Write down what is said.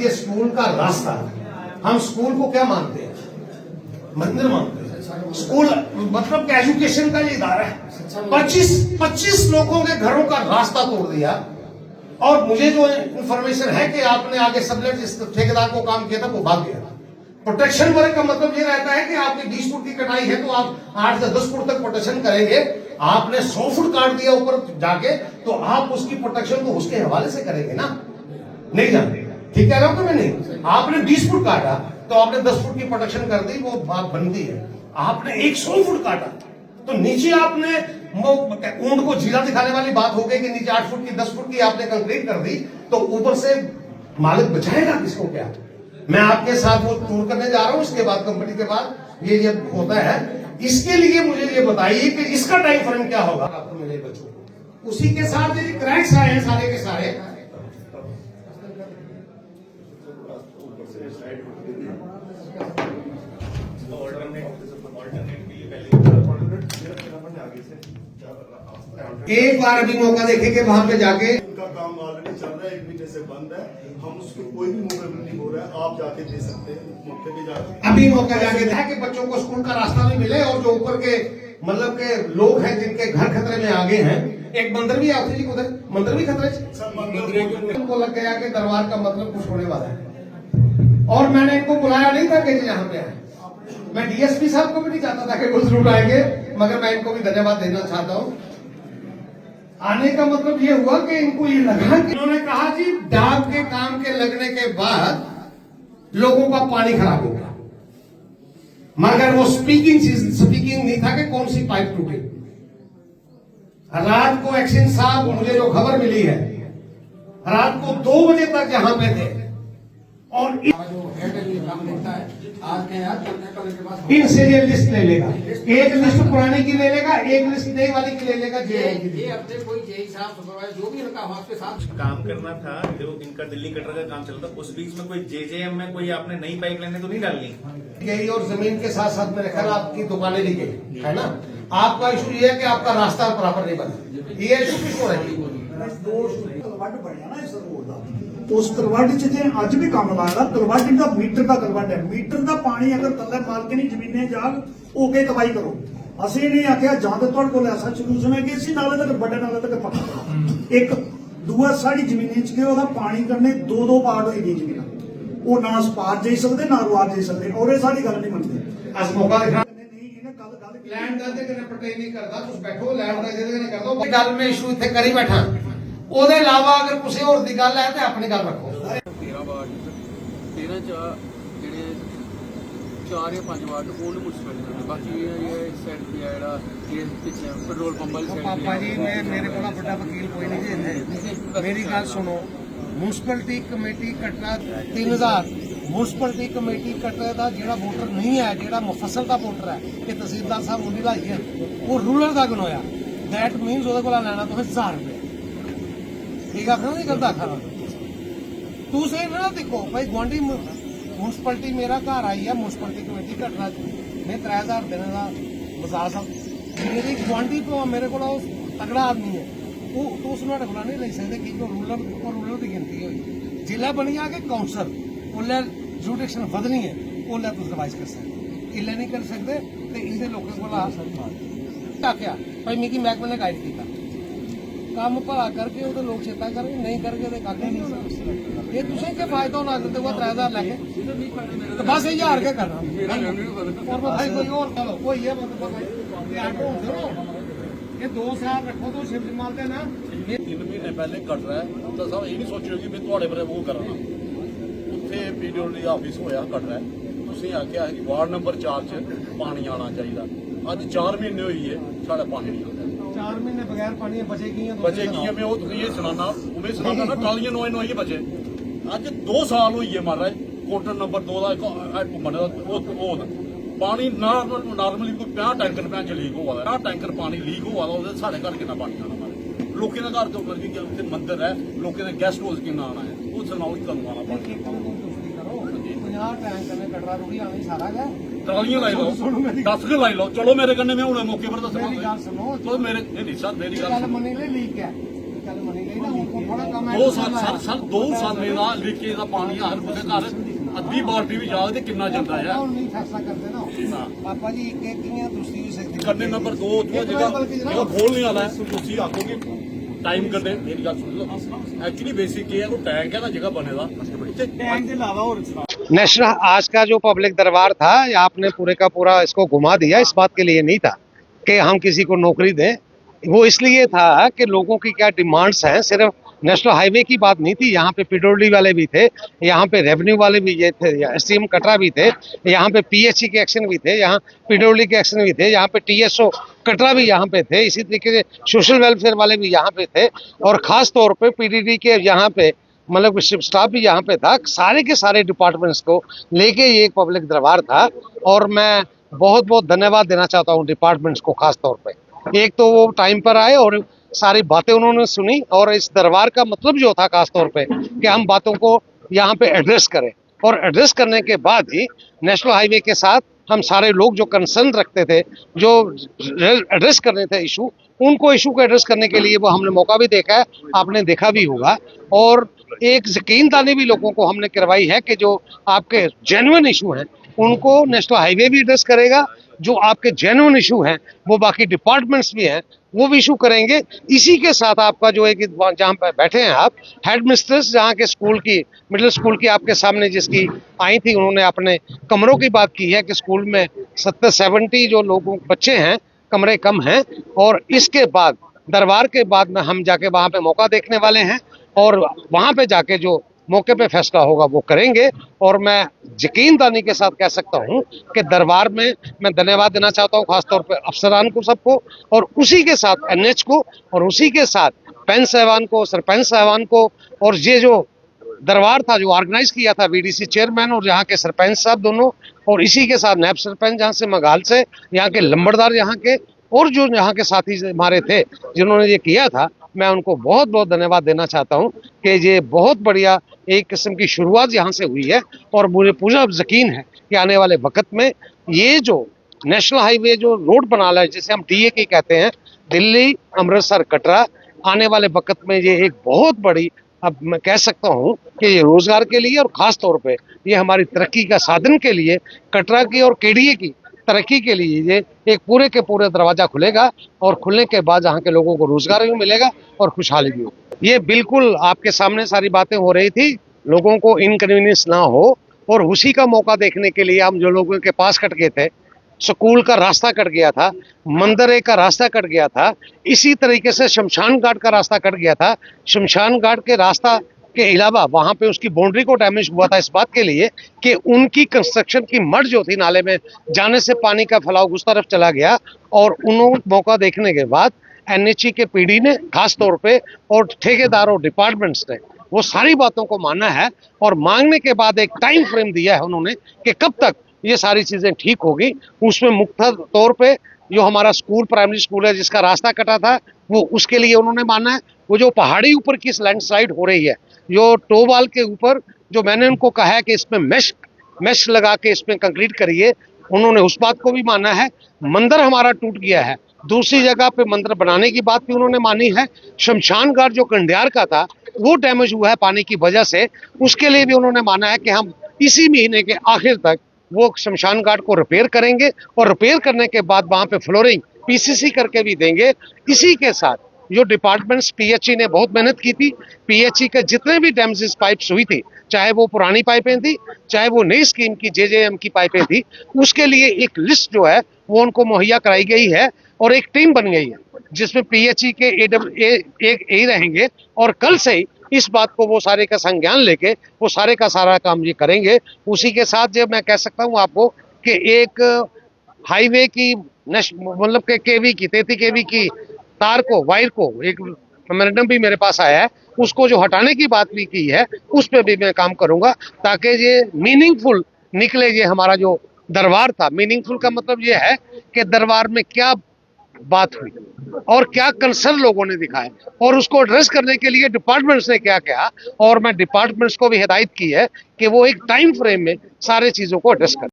ये स्कूल का रास्ता है। हम स्कूल को क्या मानते हैं? मंदिर मानते हैं। स्कूल मतलब कि एजुकेशन का ये इदारा है। 25 लोगों के घरों का रास्ता तोड़ दिया। और मुझे जो इंफॉर्मेशन है कि आपने आगे सबलेट जिस ठेकेदार को काम किया था वो भाग गया। प्रोटेक्शन वर्क का मतलब ये रहता है कि आपकी 20 फुट की कटाई है तो आप 8 से 10 फुट तक प्रोटेक्शन करेंगे। आपने 100 फुट काट दिया ऊपर जाके तो आप उसकी प्रोटेक्शन को उसके हवाले से करेंगे ना, नहीं जानते। ठीक कह रहा हूं कि मैं नहीं? आपने 20 फुट काटा तो आपने 10 फुट की प्रोटेक्शन कर दी, वो बात बनती है। आपने 100 फुट काटा तो नीचे आपने ऊंट को झीला दिखाने वाली बात हो गई कि नीचे 8 फुट की 10 फुट की आपने कंक्रीट कर दी तो ऊपर से मालिक बचाएगा किसको? क्या मैं आपके साथ वो टूर करने जा रहा हूं, इसके बाद कंपनी के बाद ये होता है। इसके लिए मुझे ये बताइए कि इसका टाइम फ्रेम क्या होगा आपको मिले बच्चों को। उसी के साथ ये क्रैक्स आए हैं सारे के सारे। एक बार अभी मौका देखेंगे वहां पे जाके। उनका काम ऑलरेडी चल रहा है, 1 महीने से बंद है। हम उसको कोई भी मूवमेंट नहीं हो रहा है, आप जाके दे सकते हैं मौके पे जाके। अभी मौका जाके था कि बच्चों को स्कूल का रास्ता भी मिले और जो ऊपर के मतलब के लोग हैं जिनके घर खतरे में आ गए हैं। एक मंदिर भी आते जी, उधर मंदिर भी खतरे को लग गया कि दरबार का मतलब कुछ होने वाला है। और मैंने इनको बुलाया नहीं था कि यहाँ पे आए। मैं डीएसपी साहब को भी नहीं चाहता था कि वो जरूर आएंगे, मगर मैं इनको भी धन्यवाद देना चाहता हूँ। आने का मतलब ये हुआ कि इनको ये लगा कि इन्होंने कहा जी डाक के काम के लगने के बाद लोगों का पानी खराब हो गया, मगर वो स्पीकिंग नहीं था कि कौन सी पाइप टूटी। रात को एक्शन साहब, मुझे जो खबर मिली है, रात को 2 बजे तक यहाँ पे थे और इनसे ये लिस्ट ले लेगा। एक लिस्ट पुरानी की ले लेगा, एक लिस्ट नई वाली की ले लेगा। ये अपने कोई जेई साहब सुपरवाइजर जो भी उनका उसके साथ काम करना था। जो इनका दिल्ली कटर का काम चलता, उस बीच में कोई जेजेएम में कोई आपने नई पाइपलाइनें तो नहीं डालनी गई और जमीन के साथ साथ मेरे ख्याल आपकी दुकानें ली गई है ना। आपका इशू ये है कि आपका रास्ता प्रॉपर नहीं बना। ये इशू किसको रहेगी? उस तलवट च अज भी काम लाया तलवट का मीटर का तलवट है। मीटर का पानी अगर थले मालके नहीं जमीने जाग ओके तबाही करो। असं नहीं आख्या जां तो तुहाडे कोल ऐसा सलूशन है कि इसी नाले तक बड़े नाले तक पक्का करो। एक दूआ साड़ी जमीने च ओहदा पानी करने 2 पार्ट होई गई जमीन, वो ना स्पार जाई सकदे ना रुआर जाई सकदे। और ये सारी गल नहीं मनदे। अस मौका दिखा लैंड का ते कने पटे नहीं करदा, तुस बैठो लैंड का जेदे कने कर दो। गल में इशू इत्थे करी बैठा, ਉਹਦੇ ਇਲਾਵਾ ਅਗਰ ਕਿਸੇ ਹੋਰ ਦੀ ਗੱਲ ਹੈ ਤੇ ਆਪਣੀ ਗੱਲ ਰੱਖੋ। 13 ਵਾਰਡ 13 ਚ ਜਿਹੜੇ 4 ਜਾਂ 5 ਵਾਰਡ ਉਹ ਮੁਨਸਿਪੈਲਿਟੀ ਨੇ। ਬਾਕੀ ਇਹ ਸਾਈਡ ਤੇ ਜਿਹੜਾ ਇਹ ਪਿੱਛੇ ਪੈਟਰੋਲ ਪੰਪ ਵਾਲੀ ਸਾਈਡ ਪਾਪਾ ਜੀ ਮੇਰੇ ਕੋਲ ਵੱਡਾ ਵਕੀਲ ਕੋਈ ਨਹੀਂ ਜੀ ਇੱਥੇ। ਮੇਰੀ ਗੱਲ ਸੁਣੋ, municipality committee Katra 3000 municipality committee Katra का जो वोटर नहीं है, जो मुफसल का वोटर है कि तहसीलदार साहब मुंडी लाई है वो रूरल का गनोया। दैट मीनस वो लैना तो 1000 रुपये। ठीक आखना नहीं गलत आखना तू से ना देखो भाई गुआढ़ी म्यूनसिपैलिटी मेरा घर आई है। म्यूनसिपैलिटी कमेटी कटरा मैं 3000 देने का मजाक सब मेरी गुआढ़ी तो मेरे को तगड़ा आदमी है तो उस नहीं ले सकते क्योंकि रूरल की गिनती हुई। जिला बनी आ के काउंसल उसले जुडिक्शन बदनी है, उसले तुम रिवाइज कर सकते, इले नहीं कर सकते। तो इन्हें लोगों को आख्या भाई मिगी महकमे ने गाइड किया काम भला करके वो लोग चेता करें, नहीं करके तो कल नहीं होना। ये तुम क्या फायदा होना देते हुआ 3000 लैके तो बस 1000 के करना और भाई कोई और चलो कोई है ये 2 साल रखो तो शिव जमाल देना। 3 महीने पहले कट रहा है तो साहब ये नहीं सोचो कि मैं थोड़े बारे वो करना उत्थे पीडब्ल्यूडी ऑफिस होया कट रहा है। तुसीं आख्या कि वार्ड नंबर 4 च पानी आना चाहिए। अज 4 महीने हुई है साढ़ा पानी नहीं आता। 4 महीने बगैर पानी बचेगी मैं वो तुसीं ये सुनाना उमें सुनाना ना टालियां नोए बचे। अज 2 साल हुई है महाराज क्वार्टर नंबर 2 का बने पानी नॉर्मली कोई 50 टैंकर भैन च लीक हुआ 50 टैंकर पानी लीक हुआ साढ़े घर कितना पानी आना मारे लोगों के घर तो उत्थे मंदिर है लोगों के गेस्ट हाउस कितना आना है वो सुनाओ ही कदों आना पानी। ट्रालियां लाई लो 10 के लाई लो चलो मेरे कन्ने मैं हूं मौके पर दसना चलो मेरे नहीं सर मेरी गल मनी लीक है 2 ਸਾਲ ਸਰ 2 ਸਾਲੇ ਦਾ ਲੀਕੇਜ ਦਾ ਪਾਣੀ ਹਰ ਬੰਦੇ ਘਰ ਅੱਧੀ ਬਾਲਟੀ ਵੀ ਜਾ ਤੇ ਕਿੰਨਾ ਜਾਂਦਾ ਹੈ नहीं फैसला करते ना पापा जी एक दूसरी भी सकती करने नंबर 2 जगह खोल नहीं वाला है ਤੁਸੀਂ ਆਖੋਗੇ ਟਾਈਮ ਕਰਦੇ ਮੇਰੀ ਗੱਲ ਸੁਣ ਲਓ ਐਕਚੁਅਲੀ ਬੇਸਿਕ ਇਹ ਹੈ ਉਹ ਟੈਂਕ ਹੈ ਨਾ ਜਗ੍ਹਾ ਬਣੇਗਾ ਉੱਤੇ ਟੈਂਕ ਦੇ ਇਲਾਵਾ ਹੋਰ नेशनल आज का जो पब्लिक दरबार था ये आपने पूरे का पूरा इसको घुमा दिया, इस बात के लिए नहीं था कि हम किसी को नौकरी दें, वो इसलिए था कि लोगों की क्या डिमांड्स हैं। सिर्फ नेशनल हाईवे की बात नहीं थी, यहाँ पे पीडब्ल्यूडी वाले भी थे, यहाँ पे रेवेन्यू वाले भी ये थे, एसडीएम कटरा भी थे, यहाँ पे पीएचई के एक्शन भी थे, यहाँ पीडब्ल्यूडी के एक्शन भी थे, यहाँ पे टीएसओ कटरा भी यहाँ पे थे, इसी तरीके से सोशल वेलफेयर वाले भी यहाँ पे थे, और खास तौर पे पीडीडी के यहाँ पे मतलब स्टाफ भी यहाँ पे था। सारे के सारे डिपार्टमेंट्स को लेके ये एक पब्लिक दरबार था, और मैं बहुत बहुत धन्यवाद देना चाहता हूँ डिपार्टमेंट्स को खास तौर पे। एक तो वो टाइम पर आए और सारी बातें उन्होंने सुनी, और इस दरबार का मतलब जो था खास तौर पे कि हम बातों को यहाँ पे एड्रेस करें, और एड्रेस करने के बाद ही नेशनल हाईवे के साथ हम सारे लोग जो कंसर्न रखते थे, जो एड्रेस करने थे इशू, उनको इशू को एड्रेस करने के लिए वो हमने मौका भी देखा है, आपने देखा भी होगा, और एक यकीनदानी भी लोगों को हमने करवाई है कि जो आपके जेन्युइन इशू हैं उनको नेशनल हाईवे भी एड्रेस करेगा, जो आपके जेन्युइन इशू हैं वो बाकी डिपार्टमेंट्स भी हैं वो भी इशू करेंगे। इसी के साथ आपका जो है कि जहाँ पर बैठे हैं आप, हेड मिस्ट्रेस जहाँ के स्कूल की, मिडिल स्कूल की आपके सामने जिसकी आई थी, उन्होंने अपने कमरों की बात की है कि स्कूल में 70-70 जो लोगों बच्चे हैं, कमरे कम हैं, और इसके बाद दरबार के बाद में हम जाके वहाँ पे मौका देखने वाले हैं, और वहाँ पे जाके जो मौके पे फैसला होगा वो करेंगे। और मैं यकीनदानी के साथ कह सकता हूँ कि दरबार में मैं धन्यवाद देना चाहता हूँ खासतौर पे अफसरान को, सबको, और उसी के साथ एनएच को, और उसी के साथ पैन साहबान को, सरपंच साहबान को, और ये जो दरबार था जो ऑर्गेनाइज किया था वीडीसी चेयरमैन और यहाँ के सरपंच साहब दोनों, और इसी के साथ नायब सरपंच जहाँ से मगाल से, यहाँ के लंबड़दार यहाँ के, और जो यहाँ के साथी हमारे थे जिन्होंने ये किया था, मैं उनको बहुत बहुत धन्यवाद देना चाहता हूँ कि ये बहुत बढ़िया एक किस्म की शुरुआत यहाँ से हुई है। और मुझे पूरा यकीन है कि आने वाले वक्त में ये जो नेशनल हाईवे जो रोड बना है, जिसे हम DA की कहते हैं, दिल्ली अमृतसर कटरा, आने वाले वक्त में ये एक बहुत बड़ी, अब मैं कह सकता हूँ कि ये रोजगार के लिए और खास तौर पे ये हमारी तरक्की का साधन के लिए, कटरा की और KDA की तरक्की के लिए ये एक पूरे के पूरे दरवाजा खुलेगा, और खुलने के बाद यहाँ के लोगों को रोजगार भी मिलेगा और खुशहाली भी होगी। ये बिल्कुल आपके सामने सारी बातें हो रही थी, लोगों को इनकन्वीनियंस ना हो, और उसी का मौका देखने के लिए हम जो लोगों के पास कट गए थे, स्कूल का रास्ता कट गया था, मंदिर का रास्ता कट गया था, इसी तरीके से शमशान घाट का रास्ता कट गया था। शमशान घाट के रास्ता के अलावा वहां पे उसकी बाउंड्री को डैमेज हुआ था इस बात के लिए कि उनकी कंस्ट्रक्शन की मड जो थी नाले में जाने से पानी का फैलाव उस तरफ चला गया, और उन्होंने मौका देखने के बाद NHE के PD ने खास तौर पे, और ठेकेदार और डिपार्टमेंट्स ने वो सारी बातों को माना है, और मांगने के बाद एक टाइम फ्रेम दिया है उन्होंने कि कब तक ये सारी चीजें ठीक होगी। उसमें मुख्य तौर पे जो हमारा स्कूल, प्राइमरी स्कूल है जिसका रास्ता कटा था, वो उसके लिए उन्होंने माना है। वो जो पहाड़ी ऊपर की लैंडस्लाइड हो रही है, जो टोवाल के ऊपर, जो मैंने उनको कहा है कि इसमें मेश लगा के इसमें कंक्रीट करिए, उन्होंने उस बात को भी माना है। मंदिर हमारा टूट गया है, दूसरी जगह पे मंदिर बनाने की बात भी उन्होंने मानी है। शमशान घाट जो कंडियार का था वो डैमेज हुआ है पानी की वजह से, उसके लिए भी उन्होंने माना है कि हम इसी महीने के आखिर तक वो शमशान घाट को रिपेयर करेंगे, और रिपेयर करने के बाद वहां पे फ्लोरिंग PCC करके भी देंगे। इसी के साथ जो डिपार्टमेंट्स, PHE ने बहुत मेहनत की थी, PHE के जितने भी डैमेजेस पाइप्स हुई थी, चाहे वो पुरानी पाइपें थी, चाहे वो नई स्कीम की JJM की पाइपें थी, उसके लिए एक लिस्ट जो है वो उनको मुहैया कराई गई है, और एक टीम बन गई है जिसमें PHE के A रहेंगे, और कल से ही इस बात को वो सारे का संज्ञान लेके वो सारे का सारा काम ये करेंगे। उसी के साथ जब मैं कह सकता हूँ आपको कि एक हाईवे की मतलब के KV की 33 KV की तार को, वायर को, एक मेमोरेंडम भी मेरे पास आया है, उसको जो हटाने की बात भी की है, उस पर भी मैं काम करूंगा ताकि ये मीनिंगफुल निकले। ये हमारा जो दरबार था, मीनिंगफुल का मतलब ये है कि दरबार में क्या बात हुई और क्या कंसर्न लोगों ने दिखाए, और उसको एड्रेस करने के लिए डिपार्टमेंट्स ने क्या किया, और मैं डिपार्टमेंट्स को भी हिदायत की है कि वो एक टाइम फ्रेम में सारे चीजों को एड्रेस करें।